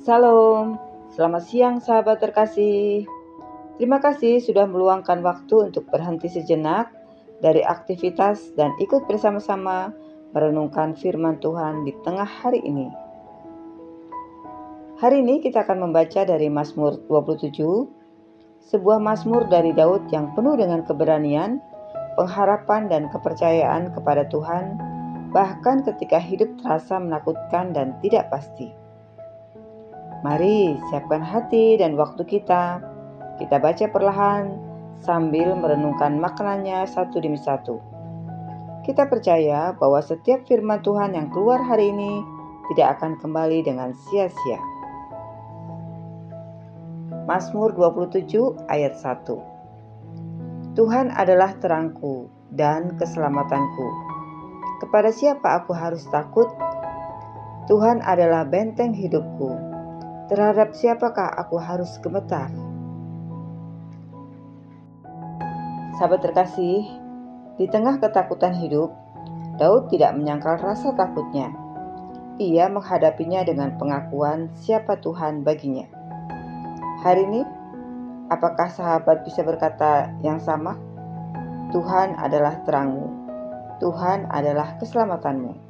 Salam, selamat siang sahabat terkasih. Terima kasih sudah meluangkan waktu untuk berhenti sejenak dari aktivitas dan ikut bersama-sama merenungkan firman Tuhan di tengah hari ini. Hari ini kita akan membaca dari Mazmur 27, sebuah mazmur dari Daud yang penuh dengan keberanian, pengharapan dan kepercayaan kepada Tuhan, bahkan ketika hidup terasa menakutkan dan tidak pasti. Mari siapkan hati dan waktu kita. Kita baca perlahan sambil merenungkan maknanya satu demi satu. Kita percaya bahwa setiap firman Tuhan yang keluar hari ini tidak akan kembali dengan sia-sia. Mazmur 27 ayat 1. Tuhan adalah terangku dan keselamatanku. Kepada siapa aku harus takut? Tuhan adalah benteng hidupku. Terhadap siapakah aku harus gemetar? Sahabat terkasih, di tengah ketakutan hidup, Daud tidak menyangkal rasa takutnya. Ia menghadapinya dengan pengakuan siapa Tuhan baginya. Hari ini, apakah sahabat bisa berkata yang sama? Tuhan adalah terangmu. Tuhan adalah keselamatanmu.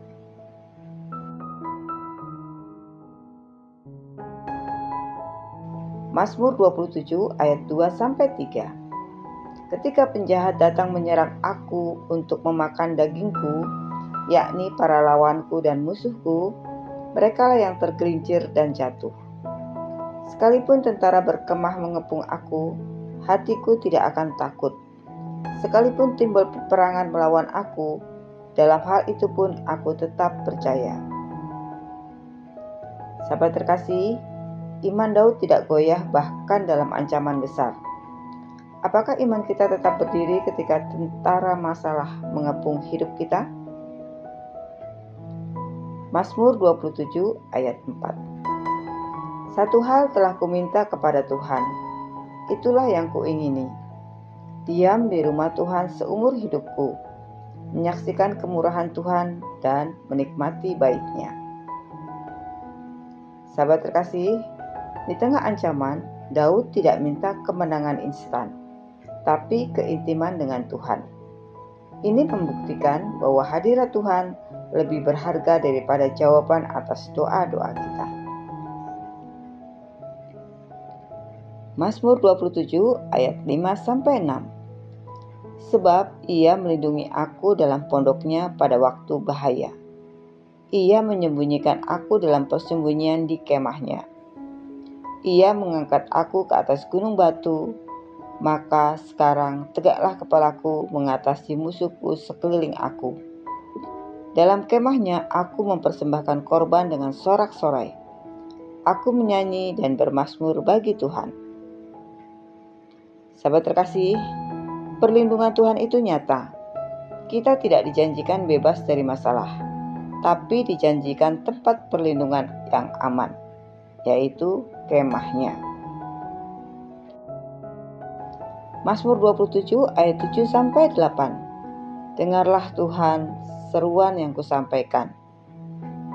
Mazmur 27 ayat 2-3. Ketika penjahat datang menyerang aku untuk memakan dagingku, yakni para lawanku dan musuhku, merekalah yang tergelincir dan jatuh. Sekalipun tentara berkemah mengepung aku, hatiku tidak akan takut. Sekalipun timbul peperangan melawan aku, dalam hal itu pun aku tetap percaya. Sahabat terkasih, iman Daud tidak goyah bahkan dalam ancaman besar. Apakah iman kita tetap berdiri ketika tentara masalah mengepung hidup kita? Mazmur 27 ayat 4. Satu hal telah kuminta kepada Tuhan, itulah yang kuingini. Diam di rumah Tuhan seumur hidupku, menyaksikan kemurahan Tuhan dan menikmati baiknya. Sahabat terkasih, di tengah ancaman, Daud tidak minta kemenangan instan, tapi keintiman dengan Tuhan. Ini membuktikan bahwa hadirat Tuhan lebih berharga daripada jawaban atas doa-doa kita. Mazmur 27 ayat 5-6. Sebab ia melindungi aku dalam pondoknya pada waktu bahaya. Ia menyembunyikan aku dalam persembunyian di kemahnya. Ia mengangkat aku ke atas gunung batu, maka sekarang tegaklah kepalaku mengatasi musuhku sekeliling aku. Dalam kemahnya aku mempersembahkan korban dengan sorak-sorai. Aku menyanyi dan bermazmur bagi Tuhan. Sahabat terkasih, perlindungan Tuhan itu nyata. Kita tidak dijanjikan bebas dari masalah, tapi dijanjikan tempat perlindungan yang aman, yaitu kemahnya. Mazmur 27 ayat 7-8. Dengarlah Tuhan seruan yang kusampaikan.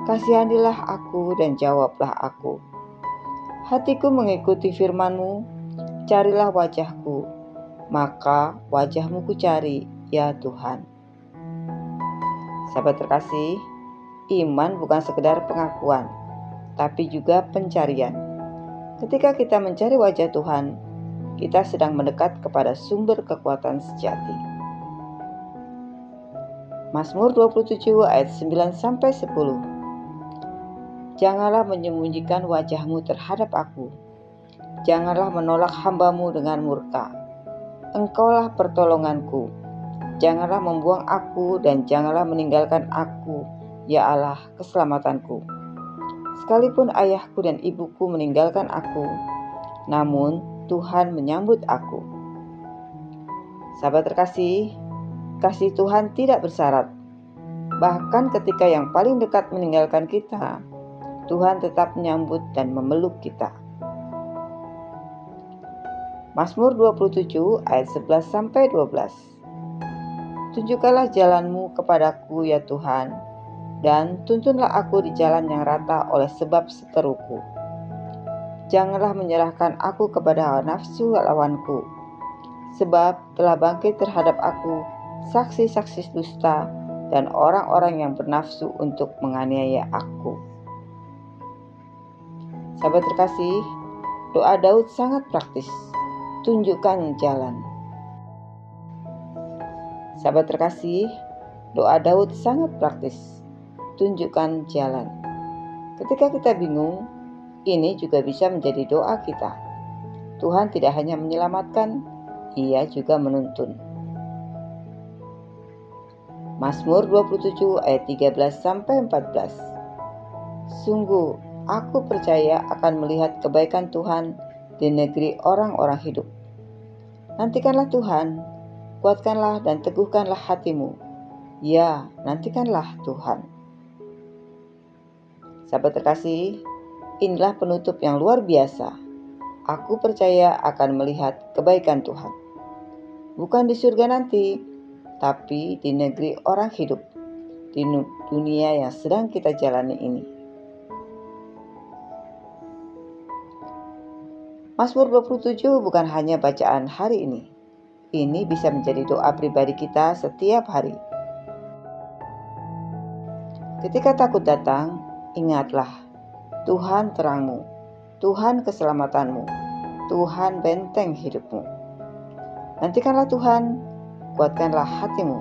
Kasihanilah aku dan jawablah aku. Hatiku mengikuti firman-Mu, carilah wajah-Ku, maka wajah-Mu kucari, ya Tuhan. Sahabat terkasih, iman bukan sekedar pengakuan, tapi juga pencarian. Ketika kita mencari wajah Tuhan, kita sedang mendekat kepada sumber kekuatan sejati. Mazmur 27 ayat 9-10. Janganlah menyembunyikan wajah-Mu terhadap aku. Janganlah menolak hamba-Mu dengan murka. Engkaulah pertolonganku. Janganlah membuang aku dan janganlah meninggalkan aku, ya Allah, keselamatanku. Sekalipun ayahku dan ibuku meninggalkan aku, namun Tuhan menyambut aku. Sahabat terkasih, kasih Tuhan tidak bersyarat. Bahkan ketika yang paling dekat meninggalkan kita, Tuhan tetap menyambut dan memeluk kita. Mazmur 27 ayat 11-12. Tunjukkanlah jalan-Mu kepadaku, ya Tuhan, dan tuntunlah aku di jalan yang rata oleh sebab seteruku. Janganlah menyerahkan aku kepada hawa nafsu lawanku, sebab telah bangkit terhadap aku saksi-saksi dusta dan orang-orang yang bernafsu untuk menganiaya aku. Sahabat terkasih, doa Daud sangat praktis. Tunjukkan jalan. Sahabat terkasih, doa Daud sangat praktis. Tunjukkan jalan. Ketika kita bingung, ini juga bisa menjadi doa kita. Tuhan tidak hanya menyelamatkan, Ia juga menuntun. Mazmur 27 ayat 13-14. Sungguh, aku percaya akan melihat kebaikan Tuhan di negeri orang-orang hidup. Nantikanlah Tuhan, kuatkanlah dan teguhkanlah hatimu. Ya, nantikanlah Tuhan. Sahabat terkasih, inilah penutup yang luar biasa. Aku percaya akan melihat kebaikan Tuhan. Bukan di surga nanti, tapi di negeri orang hidup, di dunia yang sedang kita jalani ini. Mazmur 27 bukan hanya bacaan hari ini. Ini bisa menjadi doa pribadi kita setiap hari. Ketika takut datang, ingatlah, Tuhan terangmu, Tuhan keselamatanmu, Tuhan benteng hidupmu. Nantikanlah Tuhan, kuatkanlah hatimu.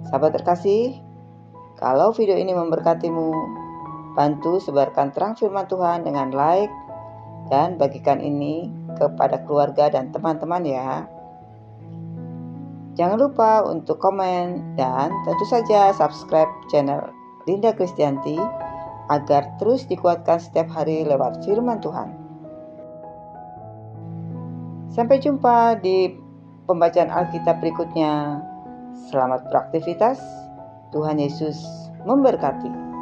Sahabat terkasih, kalau video ini memberkatimu, bantu sebarkan terang firman Tuhan dengan like dan bagikan ini kepada keluarga dan teman-teman ya. Jangan lupa untuk komen dan tentu saja subscribe channel Linda Kristianti agar terus dikuatkan setiap hari lewat firman Tuhan. Sampai jumpa di pembacaan Alkitab berikutnya. Selamat beraktivitas. Tuhan Yesus memberkati.